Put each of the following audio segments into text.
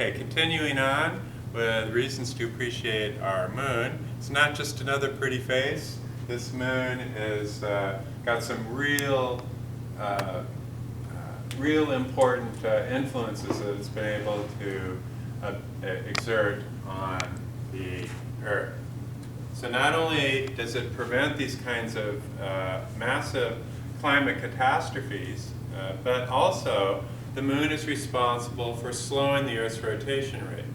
Okay, continuing on with reasons to appreciate our moon. It's not just another pretty face. This moon has got some real important influences that it's been able to exert on the Earth. So not only does it prevent these kinds of massive climate catastrophes, but also the moon is responsible for slowing the Earth's rotation rate.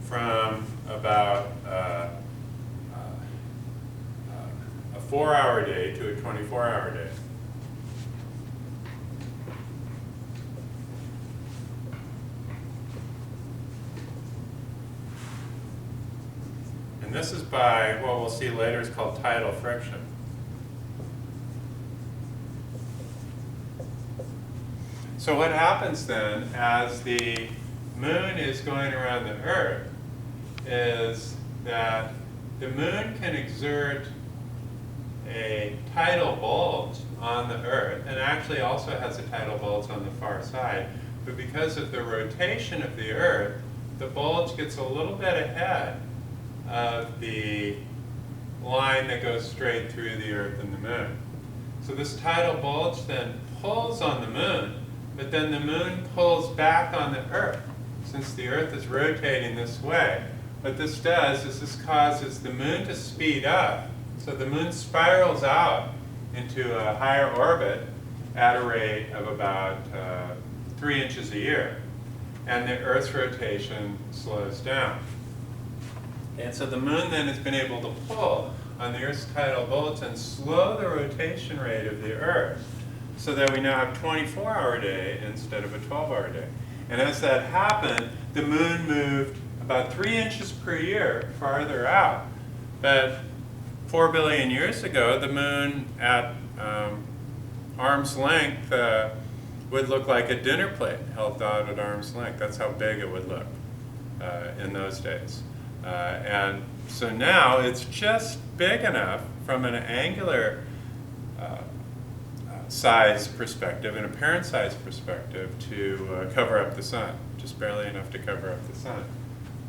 From about a 4-hour day to a 24-hour day. And this is by what we'll see later is called tidal friction. So what happens then as the moon is going around the Earth is that the moon can exert a tidal bulge on the Earth, and actually also has a tidal bulge on the far side, but because of the rotation of the Earth, the bulge gets a little bit ahead of the line that goes straight through the Earth and the moon. So this tidal bulge then pulls on the moon, but then the moon pulls back on the Earth. Since the Earth is rotating this way, what this does is this causes the moon to speed up. So the moon spirals out into a higher orbit at a rate of about 3 inches a year. And the Earth's rotation slows down. And so the moon then has been able to pull on the Earth's tidal bulge and slow the rotation rate of the Earth so that we now have a 24-hour day instead of a 12-hour day. And as that happened, the moon moved about 3 inches per year farther out. But 4 billion years ago, the moon at arm's length would look like a dinner plate held out at arm's length. That's how big it would look in those days. And so now it's just big enough from an angular size perspective, an apparent size perspective, to cover up the sun, just barely enough to cover up the sun.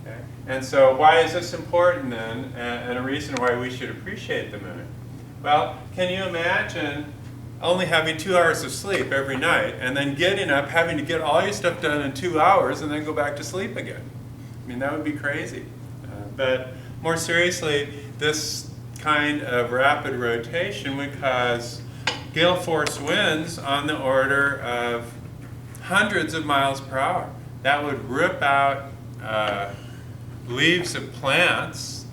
Okay? And so why is this important then, and a reason why we should appreciate the moon? Well, can you imagine only having 2 hours of sleep every night and then getting up, having to get all your stuff done in 2 hours and then go back to sleep again? I mean, that would be crazy. But more seriously, this kind of rapid rotation would cause gale force winds on the order of hundreds of miles per hour. That would rip out leaves of plants,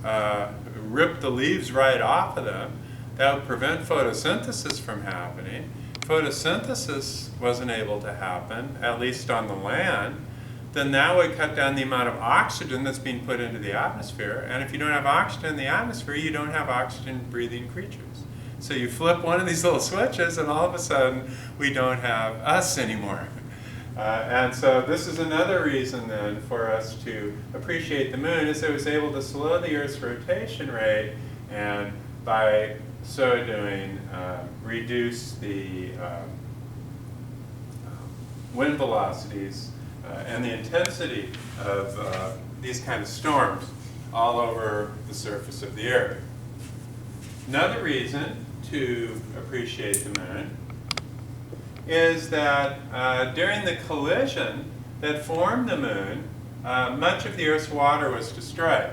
rip the leaves right off of them. That would prevent photosynthesis from happening. Photosynthesis wasn't able to happen, at least on the land. Then that would cut down the amount of oxygen that's being put into the atmosphere. And if you don't have oxygen in the atmosphere, you don't have oxygen-breathing creatures. So you flip one of these little switches, and all of a sudden, we don't have us anymore. And so this is another reason then for us to appreciate the moon, is it was able to slow the Earth's rotation rate, and by so doing, reduce the wind velocities and the intensity of these kind of storms all over the surface of the Earth. Another reason to appreciate the moon is that during the collision that formed the moon, much of the Earth's water was destroyed.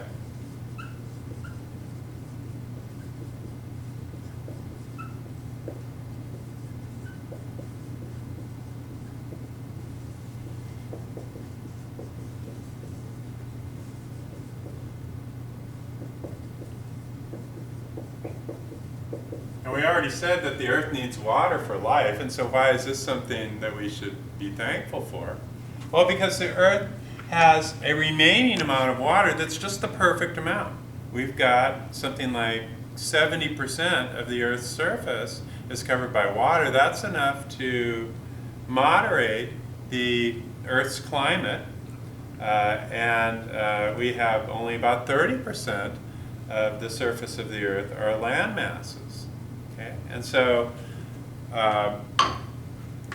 And we already said that the Earth needs water for life, and so why is this something that we should be thankful for? Well, because the Earth has a remaining amount of water that's just the perfect amount. We've got something like 70% of the Earth's surface is covered by water. That's enough to moderate the Earth's climate and we have only about 30% of the surface of the Earth are land masses. Okay? And so,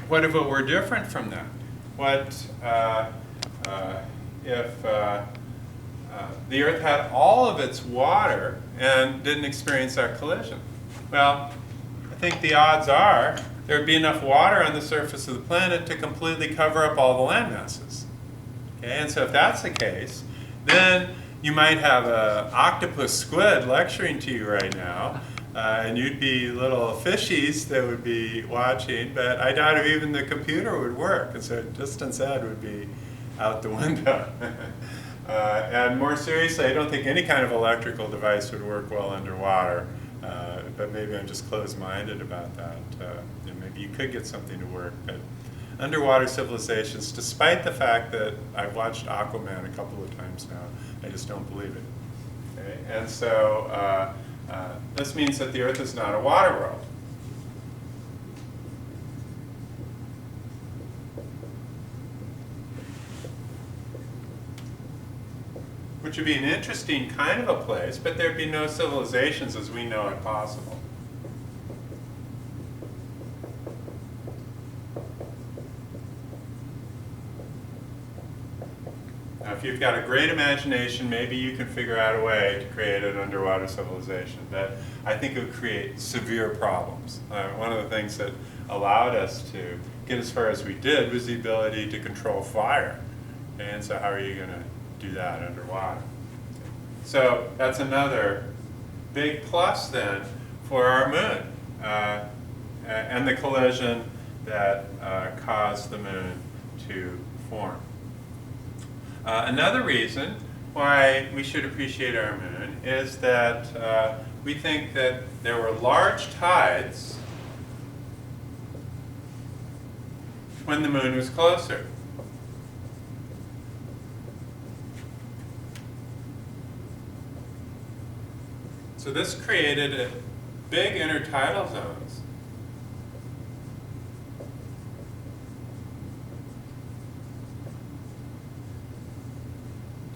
what if it were different from that? What if the Earth had all of its water and didn't experience that collision? Well, I think the odds are there would be enough water on the surface of the planet to completely cover up all the land masses. Okay? And so if that's the case, then you might have an octopus squid lecturing to you right now, and you'd be little fishies that would be watching, but I doubt if even the computer would work, and so distance ed would be out the window. And more seriously, I don't think any kind of electrical device would work well underwater, but maybe I'm just closed-minded about that. Maybe you could get something to work, but underwater civilizations, despite the fact that I've watched Aquaman a couple of times now, I just don't believe it. Okay? And so this means that the Earth is not a water world. Which would be an interesting kind of a place, but there'd be no civilizations as we know it possible. Now, if you've got a great imagination, maybe you can figure out a way to create an underwater civilization, but I think it would create severe problems. One of the things that allowed us to get as far as we did was the ability to control fire. And so how are you going to do that underwater? So that's another big plus then for our moon and the collision that caused the moon to form. Another reason why we should appreciate our moon is that we think that there were large tides when the moon was closer. So this created big intertidal zones.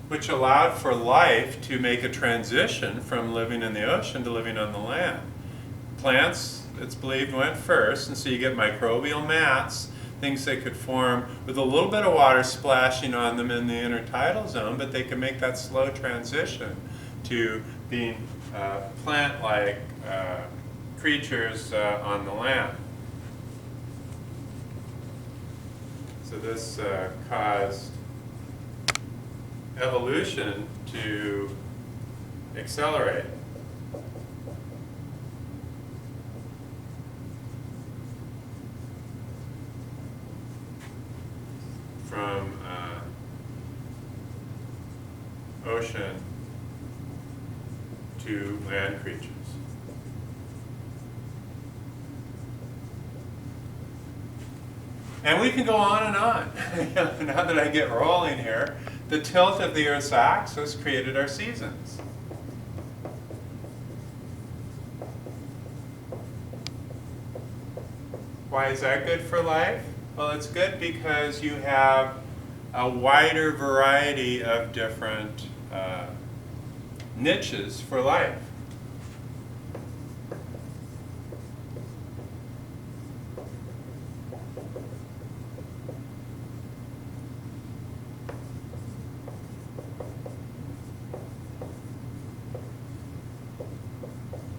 Which allowed for life to make a transition from living in the ocean to living on the land. Plants, it's believed, went first, and so you get microbial mats, things that could form with a little bit of water splashing on them in the intertidal zone, but they can make that slow transition to being plant-like creatures on the land. So this caused evolution to accelerate. From ocean to land creatures. And we can go on and on. Now that I get rolling here, the tilt of the Earth's axis created our seasons. Why is that good for life? Well, it's good because you have a wider variety of different niches for life.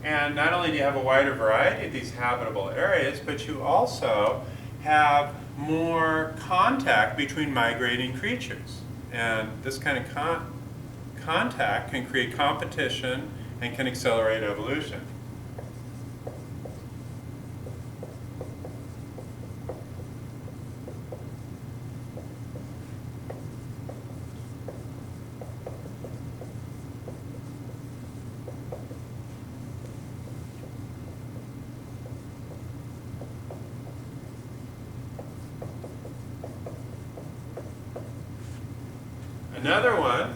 And not only do you have a wider variety of these habitable areas, but you also have more contact between migrating creatures. And this kind of contact can create competition and can accelerate evolution. Another one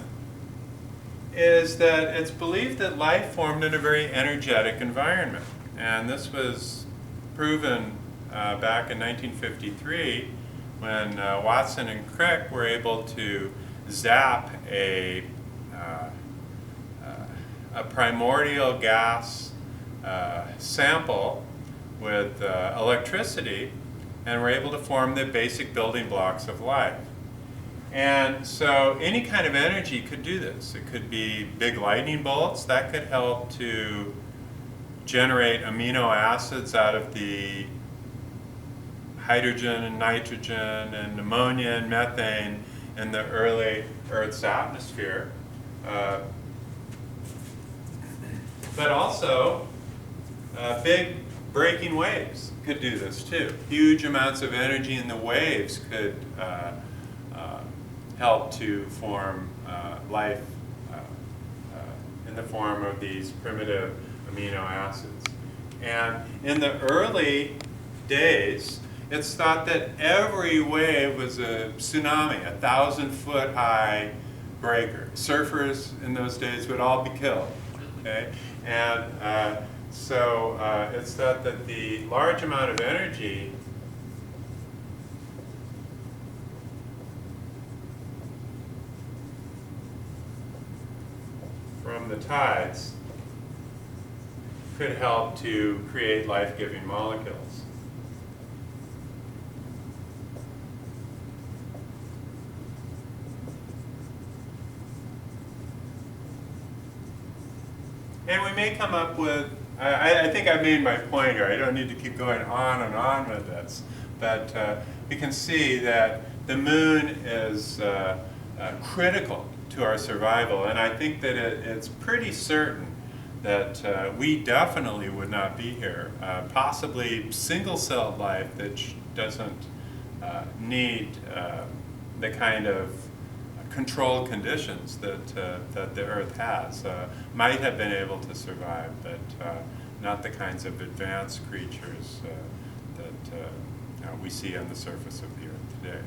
is that it's believed that life formed in a very energetic environment. And this was proven back in 1953 when Watson and Crick were able to zap a primordial gas sample with electricity, and we're able to form the basic building blocks of life. And so any kind of energy could do this. It could be big lightning bolts that could help to generate amino acids out of the hydrogen and nitrogen and ammonia and methane in the early Earth's atmosphere. But also, big breaking waves could do this too. Huge amounts of energy in the waves could help to form life in the form of these primitive amino acids. And in the early days, it's thought that every wave was a tsunami, 1,000-foot high breaker. Surfers in those days would all be killed. Okay? And so it's thought that the large amount of energy from the tides could help to create life-giving molecules. And we may come up with, I think I made my point here, I don't need to keep going on and on with this, but we can see that the moon is critical to our survival, and I think that it's pretty certain that we definitely would not be here. Possibly single-celled life that doesn't need the kind of controlled conditions that the Earth has might have been able to survive, but not the kinds of advanced creatures that we see on the surface of the Earth today.